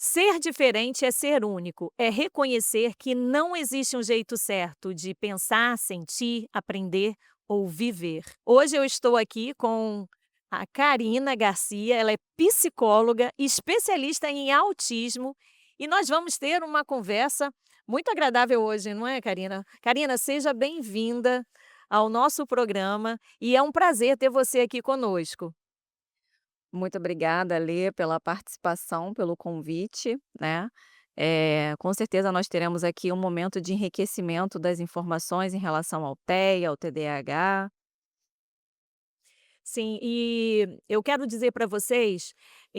Ser diferente é ser único, é reconhecer que não existe um jeito certo de pensar, sentir, aprender ou viver. Hoje eu estou aqui com a Karina Garcia, ela é psicóloga, especialista em autismo, e nós vamos ter uma conversa muito agradável hoje, não é, Karina? Karina, seja bem-vinda ao nosso programa e é um prazer ter você aqui conosco. Muito obrigada, Lê, pela participação, pelo convite, né. Com certeza nós teremos aqui um momento de enriquecimento das informações em relação ao TEA, ao TDAH. Sim, e eu quero dizer para vocês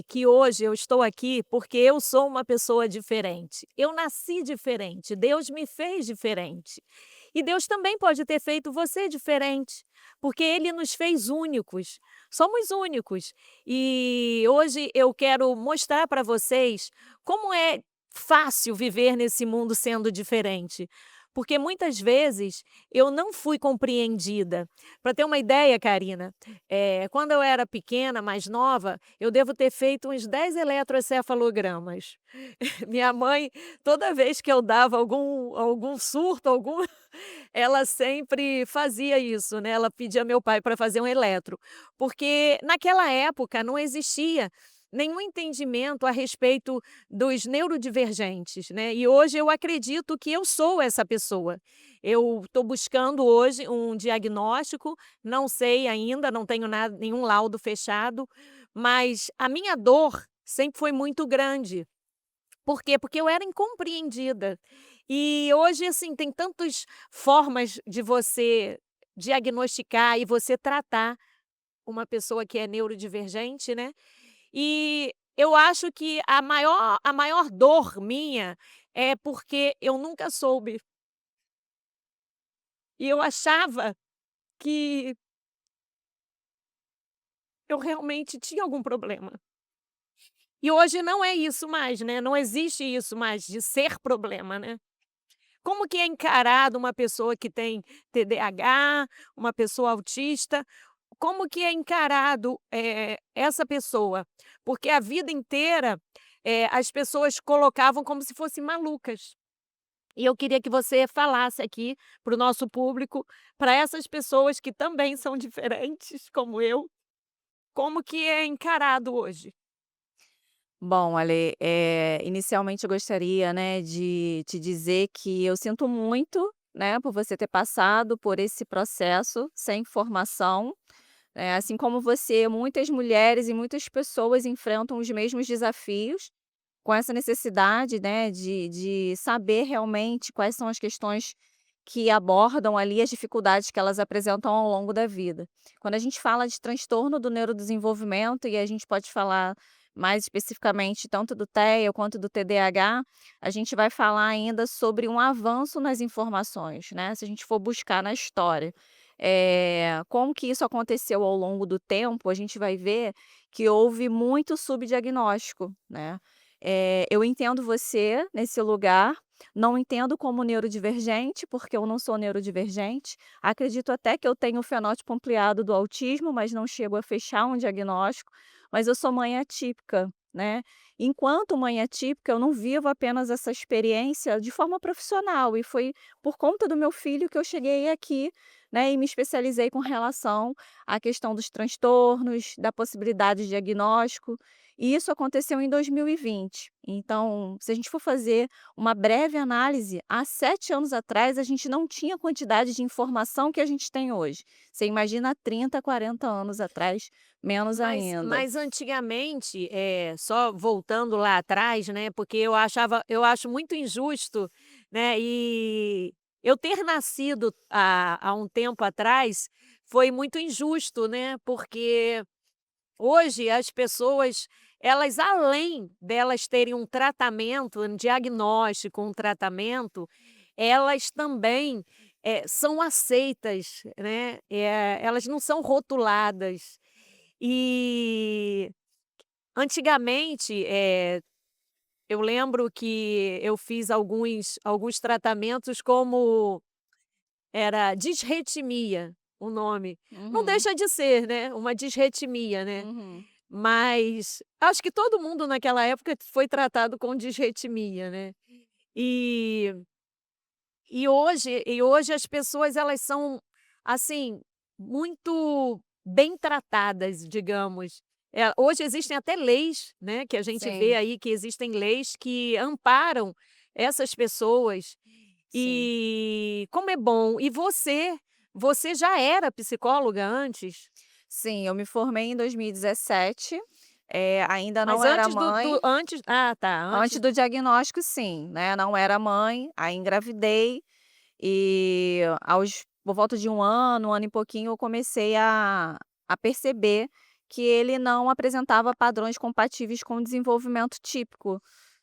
que hoje eu estou aqui porque eu sou uma pessoa diferente. Eu nasci diferente, Deus me fez diferente. E Deus também pode ter feito você diferente, porque Ele nos fez únicos. Somos únicos. E hoje eu quero mostrar para vocês como é fácil viver nesse mundo sendo diferente. Porque muitas vezes eu não fui compreendida. Para ter uma ideia, Karina, quando eu era pequena, mais nova, eu devo ter feito uns 10 eletroencefalogramas. Minha mãe, toda vez que eu dava algum surto, ela sempre fazia isso, né, ela pedia meu pai para fazer um eletro, porque naquela época não existia nenhum entendimento a respeito dos neurodivergentes, né, e hoje eu acredito que eu sou essa pessoa. Eu estou buscando hoje um diagnóstico, não sei ainda, não tenho nada, nenhum laudo fechado, mas a minha dor sempre foi muito grande. Por quê? Porque eu era incompreendida. E hoje, assim, tem tantas formas de você diagnosticar e você tratar uma pessoa que é neurodivergente, né. E eu acho que a maior dor minha é porque eu nunca soube. E eu achava que eu realmente tinha algum problema. E hoje não é isso mais, né, não existe isso mais de ser problema, né. Como que é encarado uma pessoa que tem TDAH, uma pessoa autista, como que é encarado, essa pessoa? Porque a vida inteira, as pessoas colocavam como se fossem malucas. E eu queria que você falasse aqui para o nosso público, para essas pessoas que também são diferentes como eu, como que é encarado hoje? Bom, Ale, inicialmente eu gostaria, né, de te dizer que eu sinto muito, né, por você ter passado por esse processo sem formação. Assim como você, muitas mulheres e muitas pessoas enfrentam os mesmos desafios, com essa necessidade, né, de saber realmente quais são as questões que abordam ali as dificuldades que elas apresentam ao longo da vida. Quando a gente fala de transtorno do neurodesenvolvimento, e a gente pode falar mais especificamente tanto do TEA quanto do TDAH, a gente vai falar ainda sobre um avanço nas informações, né, se a gente for buscar na história. Como que isso aconteceu ao longo do tempo, a gente vai ver que houve muito subdiagnóstico, né. Eu entendo você nesse lugar, não entendo como neurodivergente, porque eu não sou neurodivergente. Acredito até que eu tenho o fenótipo ampliado do autismo, mas não chego a fechar um diagnóstico, mas eu sou mãe atípica, né. Enquanto mãe atípica, eu não vivo apenas essa experiência de forma profissional, e foi por conta do meu filho que eu cheguei aqui, né, e me especializei com relação à questão dos transtornos, da possibilidade de diagnóstico, e isso aconteceu em 2020. Então, se a gente for fazer uma breve análise, há 7 anos atrás a gente não tinha a quantidade de informação que a gente tem hoje. Você imagina há 30, 40 anos atrás, menos ainda. Mas antigamente, só voltando lá atrás, né, porque eu acho muito injusto, né, e eu ter nascido há um tempo atrás foi muito injusto, né, porque hoje as pessoas, elas além delas terem um tratamento, um diagnóstico, um tratamento, elas também, são aceitas, né, elas não são rotuladas. E antigamente, eu lembro que eu fiz alguns tratamentos como era disretimia, o nome. Não Uhum, deixa de ser, né, uma disretimia, né. uhum. mas acho que todo mundo naquela época foi tratado com disritmia, né. E hoje as pessoas elas são, assim, muito bem tratadas, digamos. Hoje existem até leis, né, que a gente vê Sim, aí que existem leis que amparam essas pessoas, sim. e como é bom. E você já era psicóloga antes? Sim, eu me formei em 2017, ainda não Mas era antes do mãe. antes ah, tá, Antes antes do diagnóstico sim, né, não era mãe, aí engravidei e por volta de um ano e pouquinho, eu comecei a perceber que ele não apresentava padrões compatíveis com o desenvolvimento típico,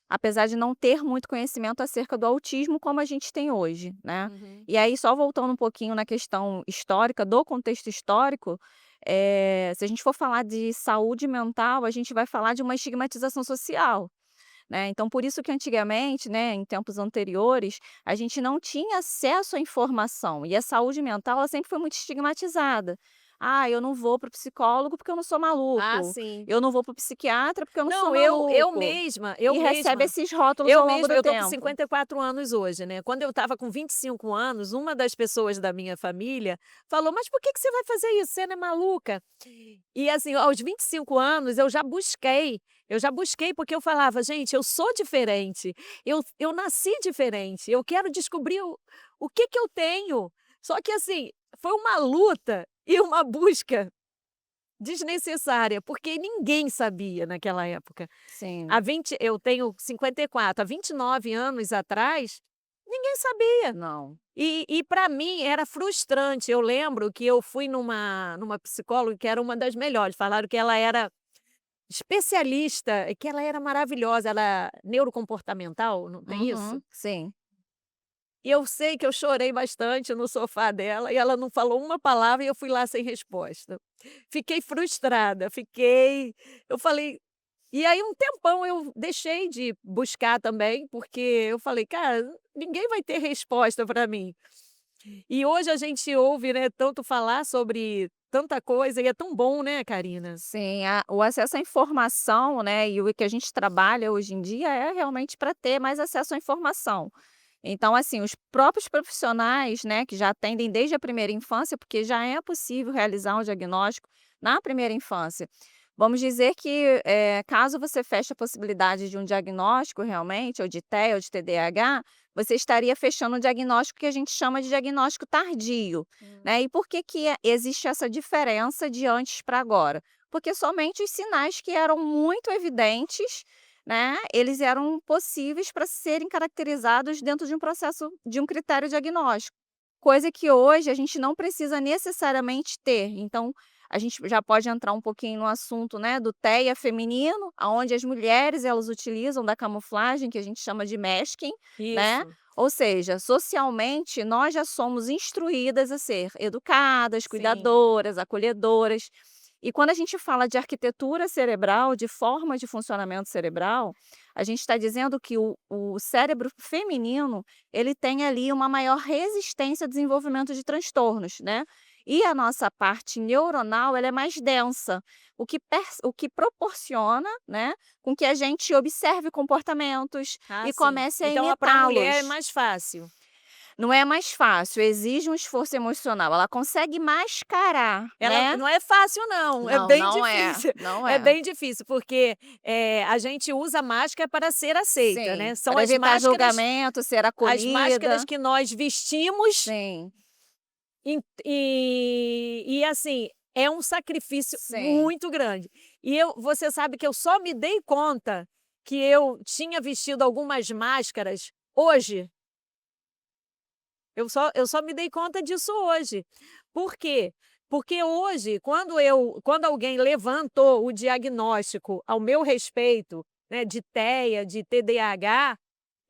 apesar de não ter muito conhecimento acerca do autismo como a gente tem hoje, né. uhum. E aí só voltando um pouquinho na questão histórica, do contexto histórico, se a gente for falar de saúde mental, a gente vai falar de uma estigmatização social. Né, então por isso que antigamente, né, em tempos anteriores, a gente não tinha acesso à informação e a saúde mental ela sempre foi muito estigmatizada. "Ah, eu não vou para o psicólogo porque eu não sou Ah, maluco, sim. eu não vou para o psiquiatra porque eu não sou Não, eu maluco", mesma e recebe esses rótulos ao longo do eu tô com tempo. 54 anos hoje, né, quando eu estava com 25 anos, uma das pessoas da minha família falou: "Mas por que que você vai fazer isso? Você não é maluca?". E assim, aos 25 anos eu já busquei porque eu falava: "Gente, eu sou diferente, eu nasci diferente, eu quero descobrir o que que eu tenho". Só que assim, foi uma luta e uma busca desnecessária, porque ninguém sabia naquela época. Sim, Há 20 eu tenho 54, há 29 anos atrás, ninguém sabia. não. E pra mim era frustrante. Eu lembro que eu fui numa psicóloga que era uma das melhores, falaram que ela era especialista, que ela era maravilhosa, ela neurocomportamental, não tem isso? Uhum, sim. E eu sei que eu chorei bastante no sofá dela e ela não falou uma palavra e eu fui lá sem resposta. Fiquei frustrada, eu falei e aí um tempão eu deixei de buscar também, porque eu falei: "Cara, ninguém vai ter resposta para mim". E hoje a gente ouve, né, tanto falar sobre tanta coisa e é tão bom, né, Karina? Sim, o acesso à informação, né, e o que a gente trabalha hoje em dia é realmente para ter mais acesso à informação. Então, assim, os próprios profissionais, né, que já atendem desde a primeira infância, porque já é possível realizar um diagnóstico na primeira infância. Vamos dizer que, caso você feche a possibilidade de um diagnóstico realmente, ou de TEA ou de TDAH, você estaria fechando um diagnóstico que a gente chama de diagnóstico tardio, Hum. né. E por que que existe essa diferença de antes para agora? Porque somente os sinais que eram muito evidentes, né, eles eram possíveis para serem caracterizados dentro de um processo de um critério diagnóstico, coisa que hoje a gente não precisa necessariamente ter. Então, a gente já pode entrar um pouquinho no assunto, né, do TEA feminino, aonde as mulheres elas utilizam da camuflagem, que a gente chama de masking, né, Isso, ou seja, socialmente nós já somos instruídas a ser educadas, sim, cuidadoras, acolhedoras. E quando a gente fala de arquitetura cerebral, de forma de funcionamento cerebral, a gente está dizendo que o cérebro feminino, ele tem ali uma maior resistência ao desenvolvimento de transtornos, né. E a nossa parte neuronal, ela é mais densa, o que proporciona, né, com que a gente observe comportamentos ah, e sim. comece a Então para a mulher é imitá-los. mais fácil. Não é mais fácil, exige um esforço emocional, ela consegue mascarar, Ela né. não é fácil não, é Não, bem não é, difícil, não é é. bem difícil, porque, a gente usa máscara para ser aceita, Sim, né, são para evitar julgamento, ser as máscaras acolhida. que nós vestimos, Sim, e assim, é um sacrifício sim. muito grande. E você sabe que eu só me dei conta que eu tinha vestido algumas máscaras hoje, eu só me dei conta disso hoje. Por quê? Porque hoje, quando alguém levantou o diagnóstico ao meu respeito, né, de TEA, de TDAH,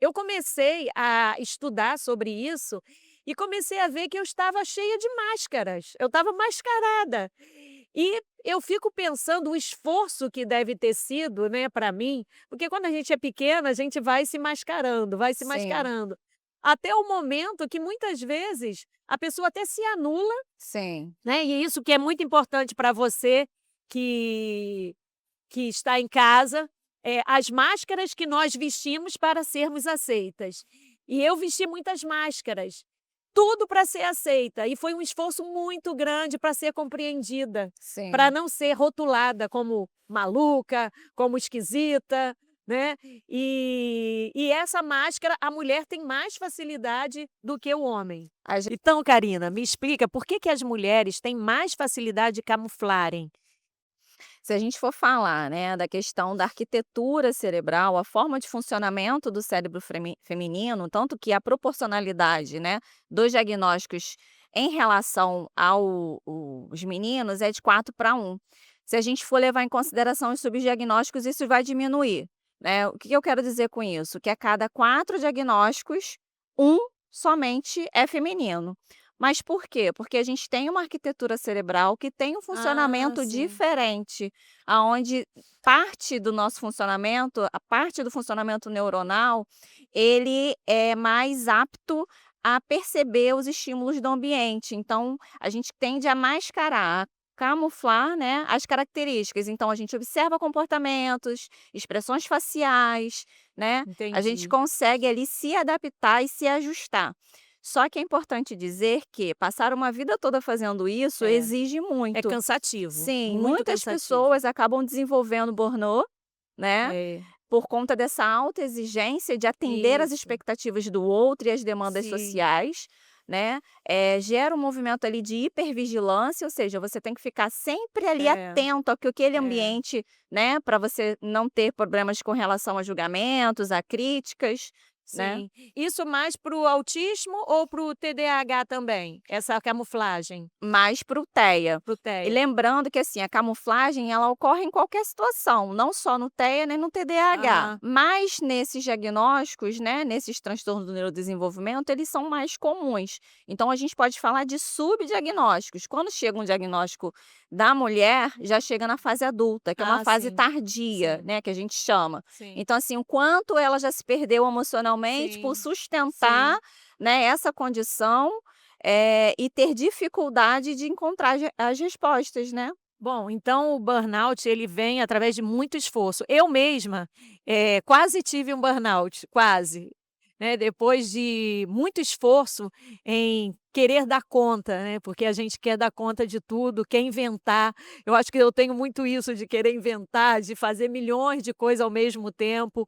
eu comecei a estudar sobre isso e comecei a ver que eu estava cheia de máscaras, eu estava mascarada. E eu fico pensando o esforço que deve ter sido, né, para mim, porque quando a gente é pequena, a gente vai se Sim, mascarando, até o momento que muitas vezes a pessoa até se anula, sim, né, e isso que é muito importante para você que que está em casa, as máscaras que nós vestimos para sermos aceitas. E eu vesti muitas máscaras, tudo para ser aceita, e foi um esforço muito grande para ser compreendida, para Sim. não ser rotulada como maluca, como esquisita, né. E essa máscara, a mulher tem mais facilidade do que o homem. A gen Então, Karina, me explica por que que as mulheres têm mais facilidade de camuflarem? Se a gente for falar, né, da questão da arquitetura cerebral, a forma de funcionamento do cérebro feminino, tanto que a proporcionalidade, né, dos diagnósticos em relação os meninos é de 4 para 1. Se a gente for levar em consideração os subdiagnósticos, isso vai diminuir, né? O que que eu quero dizer com isso? Que a cada 4 diagnósticos, um somente é feminino. Mas por quê? Porque a gente tem uma arquitetura cerebral que tem um Ah, funcionamento sim. diferente, aonde parte do nosso funcionamento, a parte do funcionamento neuronal, ele é mais apto a perceber os estímulos do ambiente. Então, a gente tende a mascarar, a camuflar, né, as características. Então, a gente observa comportamentos, expressões faciais, né? A gente Entendi. consegue ali se adaptar e se ajustar. Só que é importante dizer que passar uma vida toda fazendo isso É, exige é muito. cansativo, Sim, muito muitas cansativo. pessoas acabam desenvolvendo burnout, né, É, por conta dessa alta exigência de atender às isso. expectativas do outro e às demandas Sim, sociais, né, gera um movimento ali de hipervigilância, ou seja, você tem que ficar sempre ali é, atento ao que aquele é. ambiente, né, para você não ter problemas com relação a julgamentos, a críticas, né. Sim. Isso mais para o autismo ou para o TDAH também? Essa camuflagem? Mais para o TEA. Para o E TEA? lembrando que, assim, a camuflagem ela ocorre em qualquer situação, não só no TEA nem no TDAH, Ah, mas nesses diagnósticos, né, nesses transtornos do neurodesenvolvimento, eles são mais comuns. Então a gente pode falar de subdiagnósticos. Quando chega um diagnóstico da mulher, já chega na fase adulta, que é uma fase sim, tardia, sim, né, que a gente chama. sim, Então, assim, o quanto ela já se perdeu emocionalmente por sim, sustentar, sim. né, essa condição e ter dificuldade de encontrar as respostas, né. Bom, então o burnout ele vem através de muito esforço. Eu mesma, quase tive um burnout, quase, né, depois de muito esforço em querer dar conta, né, porque a gente quer dar conta de tudo, quer inventar. Eu acho que eu tenho muito isso de querer inventar, de fazer milhões de coisas ao mesmo tempo,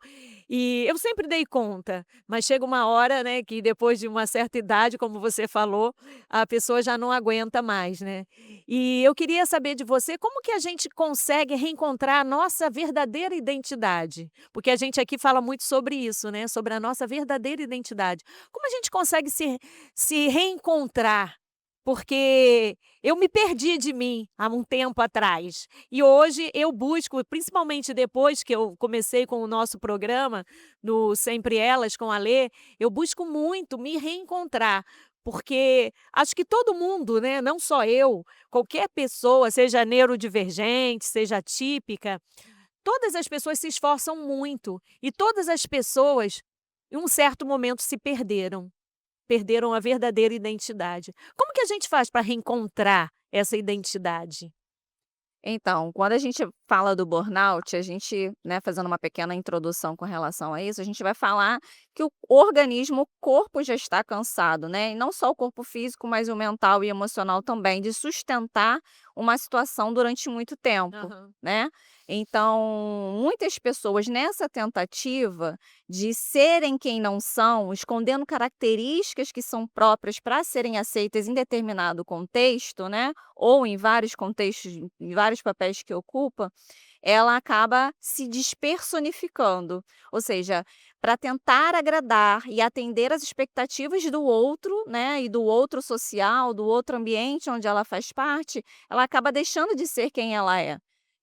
e eu sempre dei conta, mas chega uma hora, né, que depois de uma certa idade, como você falou, a pessoa já não aguenta mais, né. E eu queria saber de você como que a gente consegue reencontrar a nossa verdadeira identidade? Porque a gente aqui fala muito sobre isso, né, sobre a nossa verdadeira identidade. Como a gente consegue se reencontrar? Porque eu me perdi de mim há um tempo atrás. E hoje eu busco, principalmente depois que eu comecei com o nosso programa, no Sempre Elas, com a Lê, eu busco muito me reencontrar. Porque acho que todo mundo, né, não só eu, qualquer pessoa, seja neurodivergente, seja atípica, todas as pessoas se esforçam muito e todas as pessoas, em um certo momento, se perderam, perderam a verdadeira identidade. Como que a gente faz para reencontrar essa identidade? Então, quando a gente fala do burnout, a gente, né, fazendo uma pequena introdução com relação a isso, a gente vai falar que o organismo, o corpo já está cansado, né? E não só o corpo físico, mas o mental e emocional também, de sustentar uma situação durante muito tempo, Aham. né? Então, muitas pessoas nessa tentativa de serem quem não são, escondendo características que são próprias para serem aceitas em determinado contexto, né? Ou em vários contextos, em vários papéis que ocupa, ela acaba se despersonificando. Ou seja, para tentar agradar e atender às expectativas do outro, né, e do outro social, do outro ambiente onde ela faz parte, ela acaba deixando de ser quem ela é.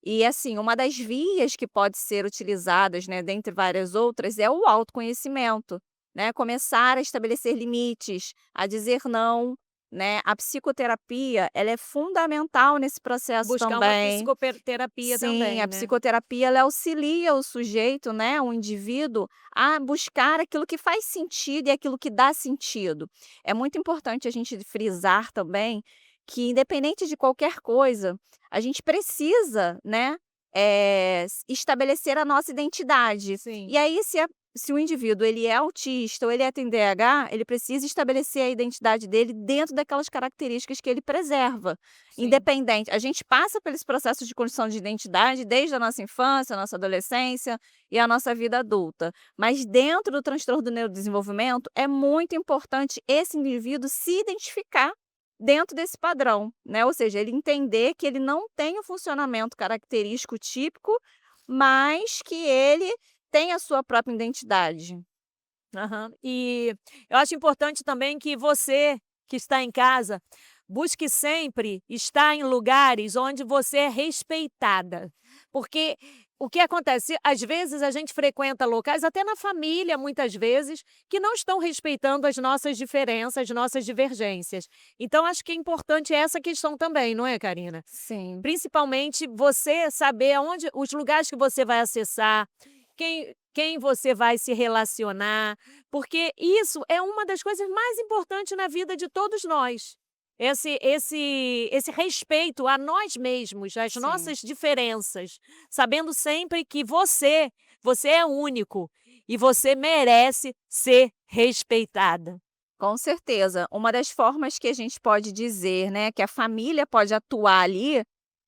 E assim, uma das vias que pode ser utilizadas, né, dentre várias outras, é o autoconhecimento, né? Começar a estabelecer limites, a dizer não, né? A psicoterapia, ela é fundamental nesse processo Buscar uma também. psicoterapia Sim, a também, né? psicoterapia ela auxilia o sujeito, né, o indivíduo, a buscar aquilo que faz sentido e aquilo que dá sentido. É muito importante a gente frisar também que independente de qualquer coisa, a gente precisa, né, estabelecer a nossa identidade. Sim, E aí, se o indivíduo ele é autista ou ele é TDAH, ele precisa estabelecer a identidade dele dentro daquelas características que ele preserva. sim. Independente, a gente passa pelos processos de construção de identidade desde a nossa infância, a nossa adolescência e a nossa vida adulta. Mas dentro do transtorno do neurodesenvolvimento, é muito importante esse indivíduo se identificar dentro desse padrão, né? Ou seja, ele entender que ele não tem o funcionamento característico típico, mas que ele tem a sua própria identidade. Aham. E eu acho importante também que você, que está em casa, busque sempre estar em lugares onde você é respeitada. Porque o que acontece? Às vezes a gente frequenta locais, até na família, muitas vezes, que não estão respeitando as nossas diferenças, nossas divergências. Então, acho que é importante essa questão também, não é, Karina? Sim, Principalmente você saber aonde os lugares que você vai acessar, quem você vai se relacionar, porque isso é uma das coisas mais importantes na vida de todos nós. Esse respeito a nós mesmos, às sim. nossas diferenças, sabendo sempre que você é único e você merece ser respeitada. Com certeza. Uma das formas que a gente pode dizer, né, que a família pode atuar ali,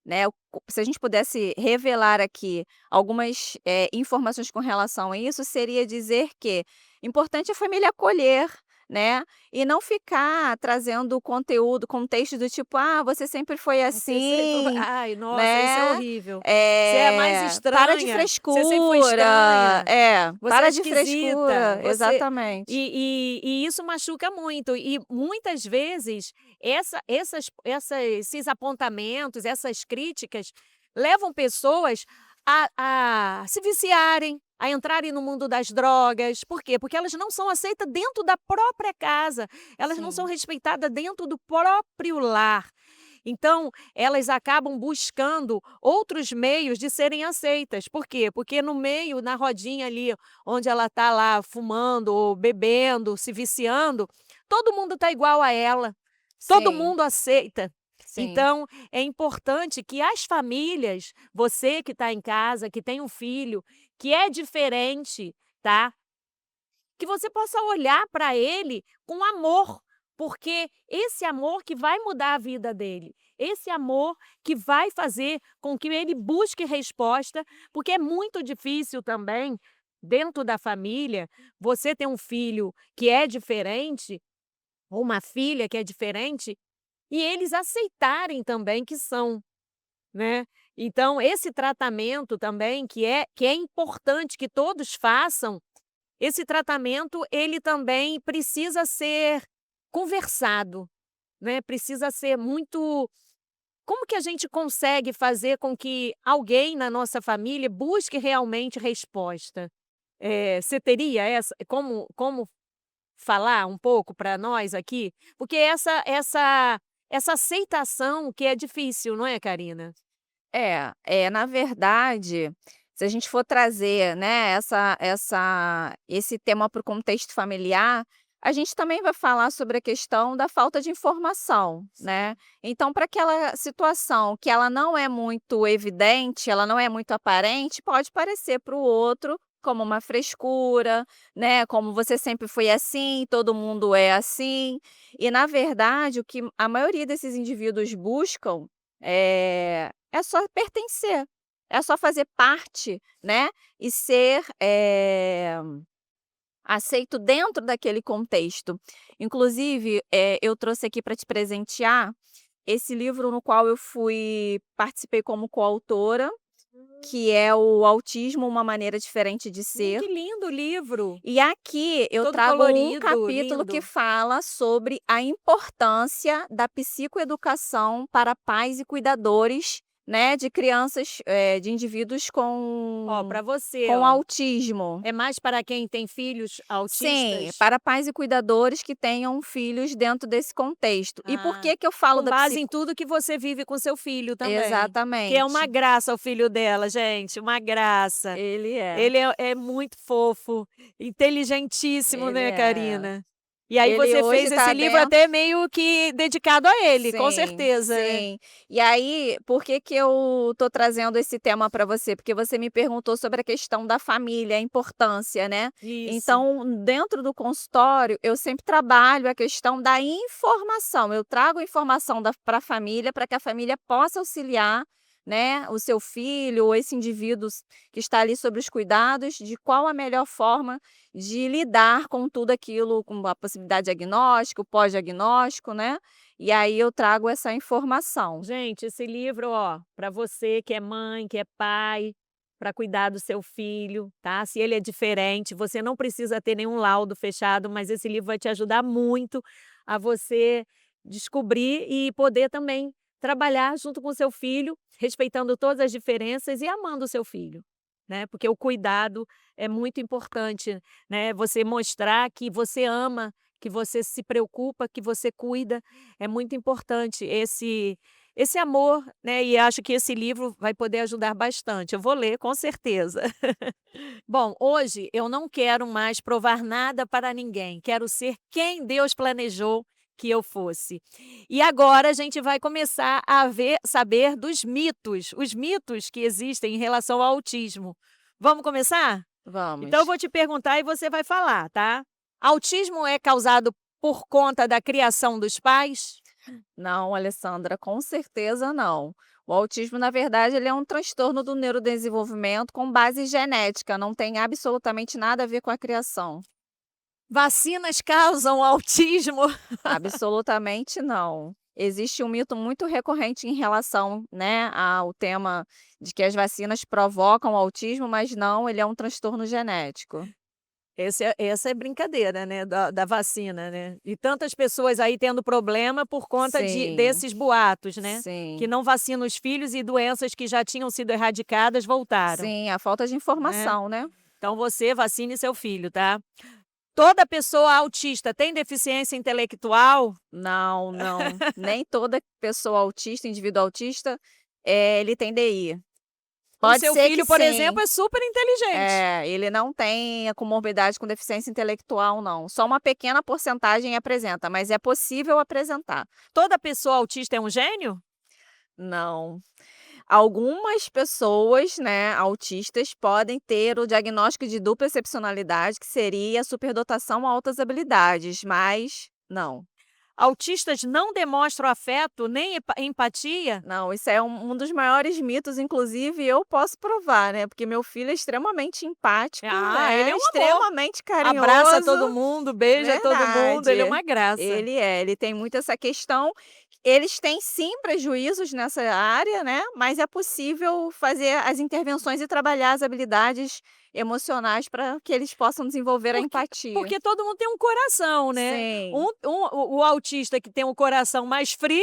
né, se a gente pudesse revelar aqui algumas, informações com relação a isso, seria dizer que importante a família acolher, né, e não ficar trazendo conteúdo, contexto do tipo: "Ah, você sempre foi Você sempre vai assim", ai, nossa, isso é né, horrível. Você é a mais "Para de estranha, você sempre foi frescura", estranha, você é "para de esquisita, frescura", você exatamente. e isso machuca muito. E muitas vezes esses apontamentos, essas críticas, levam pessoas a se viciarem, a entrarem no mundo das drogas. Por quê? Porque elas não são aceitas dentro da própria casa, elas não são Sim, respeitadas dentro do próprio lar. Então, elas acabam buscando outros meios de serem aceitas. Por quê? Porque no meio, na rodinha ali, onde ela está lá fumando ou bebendo, se viciando, todo mundo está igual a ela, todo sim, mundo aceita. sim. Então, é importante que as famílias, você que está em casa, que tem um filho que é diferente, tá? Que você possa olhar para ele com amor, porque esse amor que vai mudar a vida dele, esse amor que vai fazer com que ele busque resposta, porque é muito difícil também, dentro da família, você ter um filho que é diferente, ou uma filha que é diferente, e eles aceitarem também que são, né. Então esse tratamento também que é importante que todos façam, esse tratamento, ele também precisa ser conversado, né, precisa ser muito como que a gente consegue fazer com que alguém na nossa família busque realmente resposta? Você teria como falar um pouco para nós aqui? Porque essa aceitação que é difícil, não é, Karina? Na verdade, se a gente for trazer, né, esse tema para o contexto familiar, a gente também vai falar sobre a questão da falta de informação, né. Sim. Então, para aquela situação que ela não é muito evidente, ela não é muito aparente, pode parecer para o outro como uma frescura, né, como "você sempre foi assim, todo mundo é assim", e na verdade o que a maioria desses indivíduos buscam, é só pertencer, é só fazer parte, né, e ser, aceito dentro daquele contexto. Inclusive, eu trouxe aqui para te presentear esse livro no qual eu participei como coautora, que Hum. é o Autismo: Uma Maneira Diferente de Ser. Que lindo o livro, E aqui eu todo trago um colorido, capítulo que lindo. fala sobre a importância da psicoeducação para pais e cuidadores, né, de crianças, de indivíduos Ó, com para você, com ó, autismo. é mais para quem tem filhos Sim, autistas? para pais e cuidadores que tenham filhos dentro desse contexto. E por Ah, que que eu falo com da base em psico tudo que você vive com seu filho também, que é uma exatamente, graça o filho dela, gente, uma graça. ele é, Ele é muito fofo, inteligentíssimo, ele né, é. Karina? E aí Ele você hoje fez esse está livro dentro. até meio que dedicado a ele, com Sim, certeza, né. sim. E aí, por que que eu tô trazendo esse tema para você? Porque você me perguntou sobre a questão da família, a importância, né. Isso. Então, dentro do consultório, eu sempre trabalho a questão da informação. Eu trago informação para a família, para que a família possa auxiliar, né, o seu filho ou esse indivíduo que está ali sobre os cuidados, de qual a melhor forma de lidar com tudo aquilo, com a possibilidade de diagnóstico, pós-diagnóstico, né. E aí eu trago essa informação. Gente, esse livro, ó, para você que é mãe, que é pai, para cuidar do seu filho, tá? Se ele é diferente, você não precisa ter nenhum laudo fechado, mas esse livro vai te ajudar muito a você descobrir e poder também trabalhar junto com o seu filho, respeitando todas as diferenças e amando o seu filho, né? Porque o cuidado é muito importante, né? Você mostrar que você ama, que você se preocupa, que você cuida, é muito importante esse amor, né, e acho que esse livro vai poder ajudar bastante. Eu vou ler, com certeza. Bom, hoje eu não quero mais provar nada para ninguém, quero ser quem Deus planejou que eu fosse. E agora a gente vai começar a saber dos mitos, os mitos que existem em relação ao autismo. Vamos começar? Então eu Vamos. vou te perguntar e você vai falar, tá? Autismo é causado por conta da criação dos pais? Não, Alessandra, com certeza não. O autismo, na verdade, ele é um transtorno do neurodesenvolvimento com base genética, não tem absolutamente nada a ver com a criação. Vacinas causam autismo? Absolutamente não. Existe um mito muito recorrente em relação, né, ao tema de que as vacinas provocam autismo, mas não, ele é um transtorno genético. Essa é brincadeira, né, da vacina, né. E tantas pessoas aí tendo problema por conta Sim, desses boatos, né, que sim, não vacinam os filhos e doenças que já tinham sido erradicadas voltaram, sim, a falta de né. informação, né? Então você vacine seu filho, tá. Toda pessoa autista tem deficiência intelectual? Não, não, nem toda pessoa autista, indivíduo autista, ele tem DI. O Pode seu ser que filho, por sim. exemplo, é super inteligente. Ele não tem a comorbidade com deficiência intelectual não, só uma pequena porcentagem apresenta, mas é possível apresentar. Toda pessoa autista é um gênio? Não. Algumas pessoas, né, autistas podem ter o diagnóstico de dupla excepcionalidade, que seria a superdotação a altas habilidades, mas não. Autistas não demonstram afeto nem empatia? Não, isso é um dos maiores mitos, inclusive eu posso provar, né, porque meu filho é extremamente empático, Ah, ele né, é um amor. extremamente Abraça carinhoso. todo mundo, beija todo mundo, ele é Verdade. uma graça. Ele tem muito essa questão. Eles têm sim prejuízos nessa área, né, mas é possível fazer as intervenções e trabalhar as habilidades emocionais para que eles possam desenvolver a Porque empatia. porque todo mundo tem um coração, né. Sim, O autista que tem um coração mais frio,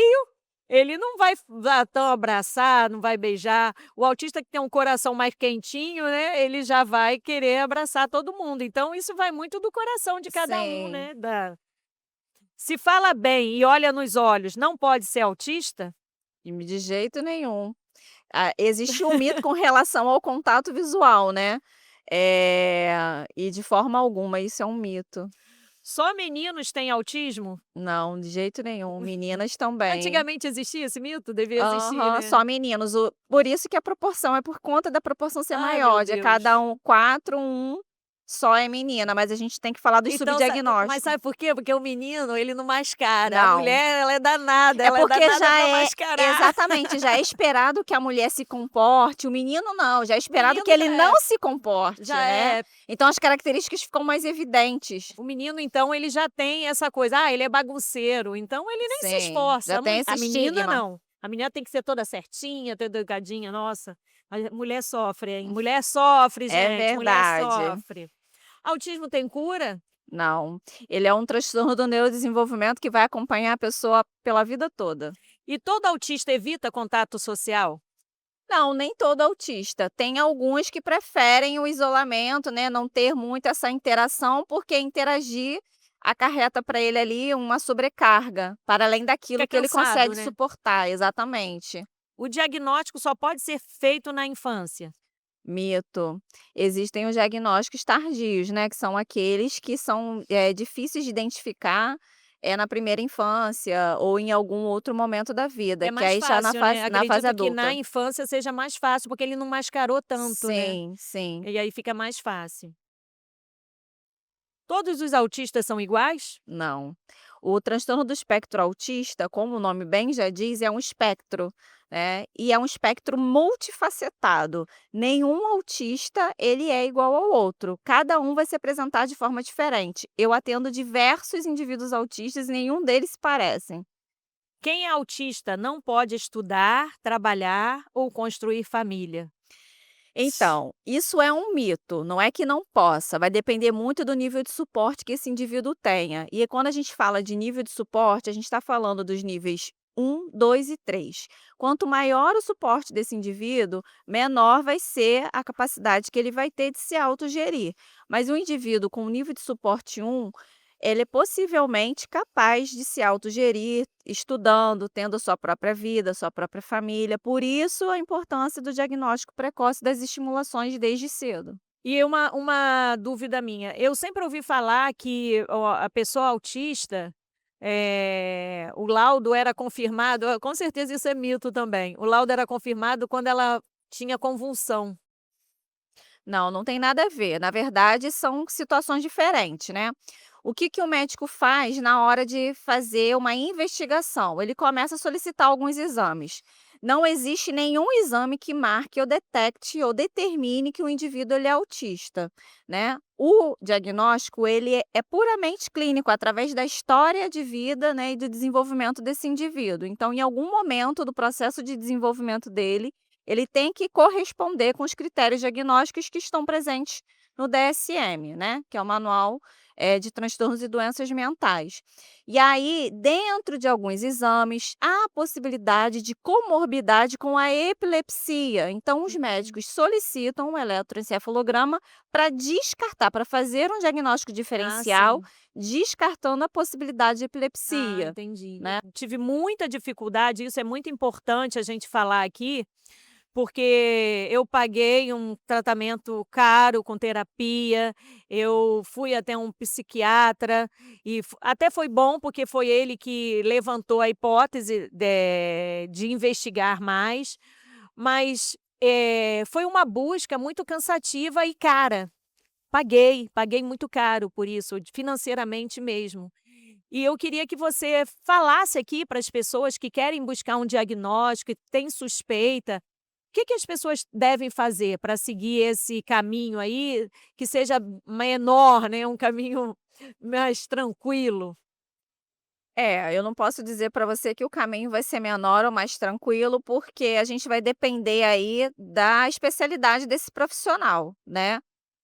ele não vai tão abraçar, não vai beijar. O autista que tem um coração mais quentinho, né, ele já vai querer abraçar todo mundo. Então isso vai muito do coração de cada um, sim. né, se fala bem e olha nos olhos, não pode ser autista? De jeito nenhum. Ah, existe um mito com relação ao contato visual, né, e de forma alguma isso é um mito. Só meninos têm autismo? Não, de jeito nenhum, meninas também. Antigamente existia esse mito? Devia existir, Aham, né. só meninos, por isso que a proporção é por conta da proporção ser Ai, meu maior, de cada Deus. 4, 1 só é menina, mas a gente tem que falar dos Então mas subdiagnósticos. sabe por quê? Porque o menino, ele não mascara, a Não, mulher é ela é porque danada já pra é mascarar. exatamente, já é esperado que a mulher se comporte, o menino não, já é O esperado que menino ele não se comporte, já né. é Então as características ficam mais evidentes. o menino então ele já tem essa coisa, ele é bagunceiro, então ele nem se Sim, esforça, já tem esse a menina estigma. não, a menina tem que ser toda certinha, toda educadinha, nossa, a mulher sofre, hein, mulher sofre É gente, mulher verdade. sofre. Autismo tem cura? Não, ele é um transtorno do neurodesenvolvimento que vai acompanhar a pessoa pela vida toda. E todo autista evita contato social? Não, nem todo autista. Tem alguns que preferem o isolamento, né, não ter muito essa interação, porque interagir acarreta para ele ali uma sobrecarga, para além Fica daquilo que ele cansado, consegue né? suportar, exatamente. O diagnóstico só pode ser feito na infância. Mito. Existem os diagnósticos tardios, né, que são aqueles que são, difíceis de identificar, na primeira infância ou em algum outro momento da vida, É que mais aí já na fácil, né, fase acredito que na adulta. infância seja mais fácil, porque ele não mascarou tanto, né, Sim, sim. e aí fica mais fácil. Todos os autistas são iguais? Não. O transtorno do espectro autista, como o nome bem já diz, é um espectro, né, e é um espectro multifacetado. Nenhum autista, ele é igual ao outro, cada um vai se apresentar de forma diferente. Eu atendo diversos indivíduos autistas e nenhum deles se parecem. Quem é autista não pode estudar, trabalhar ou construir família. Então, isso é um mito, não é que não possa, vai depender muito do nível de suporte que esse indivíduo tenha. E quando a gente fala de nível de suporte, a gente está falando dos níveis 1, 2 e 3. Quanto maior o suporte desse indivíduo, menor vai ser a capacidade que ele vai ter de se autogerir. Mas o indivíduo com nível de suporte 1, ele é possivelmente capaz de se autogerir, estudando, tendo sua própria vida, sua própria família. Por isso, a importância do diagnóstico precoce das estimulações desde cedo. E uma dúvida minha, eu sempre ouvi falar que a pessoa autista, o laudo era confirmado, com certeza isso é mito também, o laudo era confirmado quando ela tinha convulsão. Não, não tem nada a ver. Na verdade, são situações diferentes, né? O que que o médico faz na hora de fazer uma investigação? Ele começa a solicitar alguns exames. Não existe nenhum exame que marque ou detecte ou determine que o indivíduo ele é autista, né? O diagnóstico ele é puramente clínico, através da história de vida, né, e do desenvolvimento desse indivíduo. Então, em algum momento do processo de desenvolvimento dele, ele tem que corresponder com os critérios diagnósticos que estão presentes no DSM, né, que é o Manual, de Transtornos e Doenças Mentais. E aí, dentro de alguns exames, há a possibilidade de comorbidade com a epilepsia. Então, os Hum. médicos solicitam um eletroencefalograma para descartar, para fazer um diagnóstico Ah, diferencial, sim. descartando a possibilidade de Ah, epilepsia, entendi. né. Tive muita dificuldade, isso é muito importante a gente falar aqui, porque eu paguei um tratamento caro com terapia, eu fui até um psiquiatra e até foi bom, porque foi ele que levantou a hipótese de investigar mais, mas foi uma busca muito cansativa e cara. Paguei muito caro por isso, financeiramente mesmo. E eu queria que você falasse aqui para as pessoas que querem buscar um diagnóstico, que têm suspeita, o que que as pessoas devem fazer para seguir esse caminho aí, que seja menor, né, um caminho mais tranquilo? É, eu não posso dizer para você que o caminho vai ser menor ou mais tranquilo, porque a gente vai depender aí da especialidade desse profissional, né.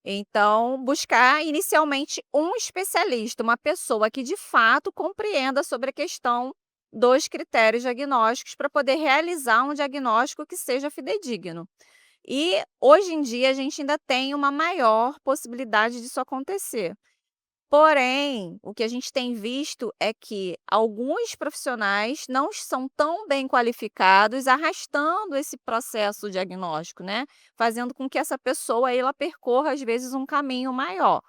Então, buscar inicialmente um especialista, uma pessoa que de fato compreenda sobre a questão dos critérios diagnósticos para poder realizar um diagnóstico que seja fidedigno. E hoje em dia a gente ainda tem uma maior possibilidade disso acontecer. Porém, o que a gente tem visto é que alguns profissionais não são tão bem qualificados, arrastando esse processo diagnóstico, né, fazendo com que essa pessoa ela percorra, às vezes, um caminho maior.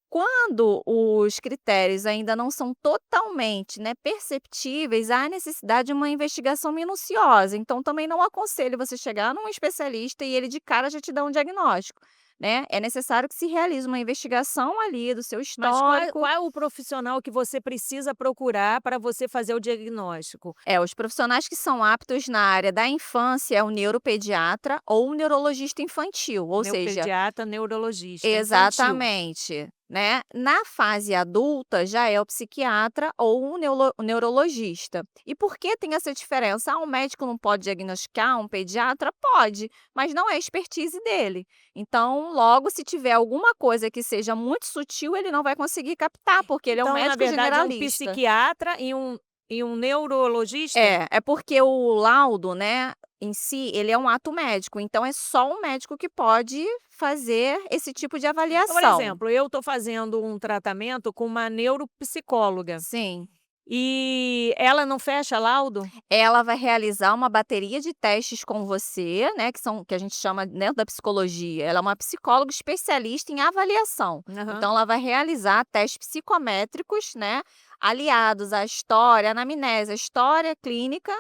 Quando os critérios ainda não são totalmente, né, perceptíveis, há necessidade de uma investigação minuciosa. Então, também não aconselho você chegar num especialista e ele de cara já te dá um diagnóstico, né. É necessário que se realize uma investigação ali do seu Mas qual histórico. é o profissional que você precisa procurar para você fazer o diagnóstico? É, os profissionais que são aptos na área da infância é o neuropediatra ou o neurologista infantil, ou seja. Neopediatra, neurologista, infantil. Exatamente, né. Na fase adulta, já é o psiquiatra ou o neurologista. E por que tem essa diferença? Ah, um médico não pode diagnosticar, um pediatra? Pode, mas não é expertise dele. Então, logo, se tiver alguma coisa que seja muito sutil, ele não vai conseguir captar, porque ele é um Então, na médico verdade, um generalista. psiquiatra e um neurologista? É porque o laudo, né, em si, ele é um ato médico, então é só um médico que pode fazer esse tipo de Por avaliação. exemplo, eu estou fazendo um tratamento com uma neuropsicóloga. Sim. E ela não fecha laudo? Ela vai realizar uma bateria de testes com você, né, que a gente chama dentro da psicologia, ela é uma psicóloga especialista em avaliação. Aham. Então ela vai realizar testes psicométricos, né, aliados à história, à anamnese, à história clínica,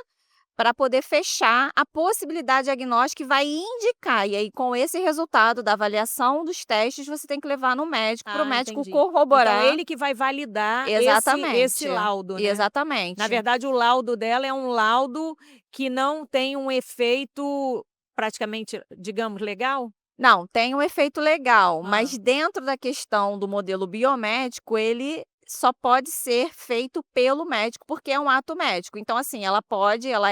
para poder fechar a possibilidade diagnóstica que vai indicar. E aí, com esse resultado da avaliação dos testes, você tem que levar no médico, para o Ah, médico entendi. Então corroborar. ele que vai validar esse Exatamente, laudo, né. Na exatamente. verdade, o laudo dela é um laudo que não tem um efeito praticamente, digamos, legal? Não, tem um efeito legal, Hã. mas dentro da questão do modelo biomédico, ele só pode ser feito pelo médico, porque é um ato médico. Então, assim, ela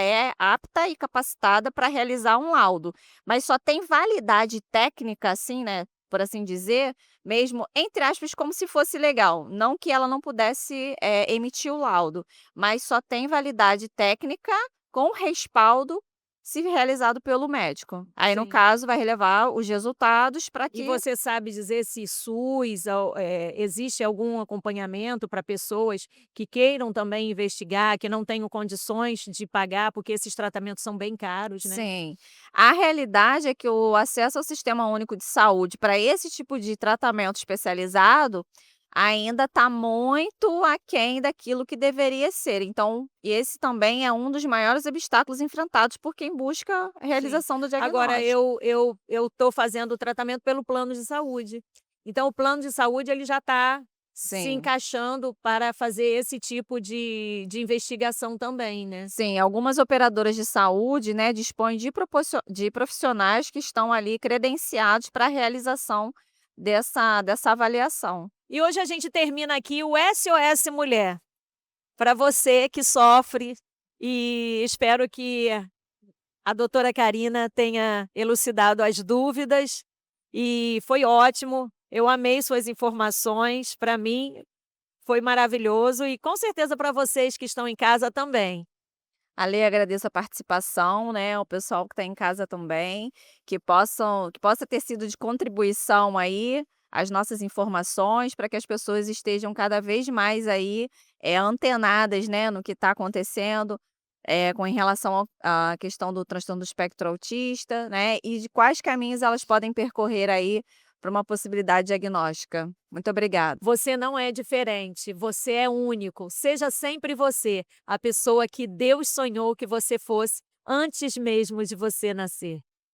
é apta e capacitada para realizar um laudo, mas só tem validade técnica, assim, né, por assim dizer, mesmo, entre aspas, como se fosse legal. Não que ela não pudesse, emitir o laudo, mas só tem validade técnica com respaldo se realizado pelo médico. Aí, no Sim. caso, vai relevar os resultados para E que você sabe dizer se SUS existe algum acompanhamento para pessoas que queiram também investigar, que não tenham condições de pagar, porque esses tratamentos são bem caros, né? sim. A realidade é que o acesso ao Sistema Único de Saúde para esse tipo de tratamento especializado ainda está muito aquém daquilo que deveria ser. Então, esse também é um dos maiores obstáculos enfrentados por quem busca a Sim. realização do Agora diagnóstico. eu estou fazendo o tratamento pelo plano de saúde. Então o plano de saúde ele já está se Sim. encaixando para fazer esse tipo de investigação também, né? Sim, algumas operadoras de saúde, né, dispõem de profissionais que estão ali credenciados para a realização dessa avaliação. E hoje a gente termina aqui o SOS Mulher, para você que sofre, e espero que a doutora Carina tenha elucidado as dúvidas, e foi ótimo, eu amei suas informações, para mim foi maravilhoso e com certeza para vocês que estão em casa também. Ali agradeço a participação, né, o pessoal que está em casa também, que possa ter sido de contribuição aí as nossas informações para que as pessoas estejam cada vez mais aí, antenadas, né, no que está acontecendo, com em relação à questão do transtorno do espectro autista, né, e de quais caminhos elas podem percorrer aí para uma possibilidade diagnóstica. Muito obrigada. Você não é diferente, você é único, seja sempre você, a pessoa que Deus sonhou que você fosse antes mesmo de você nascer.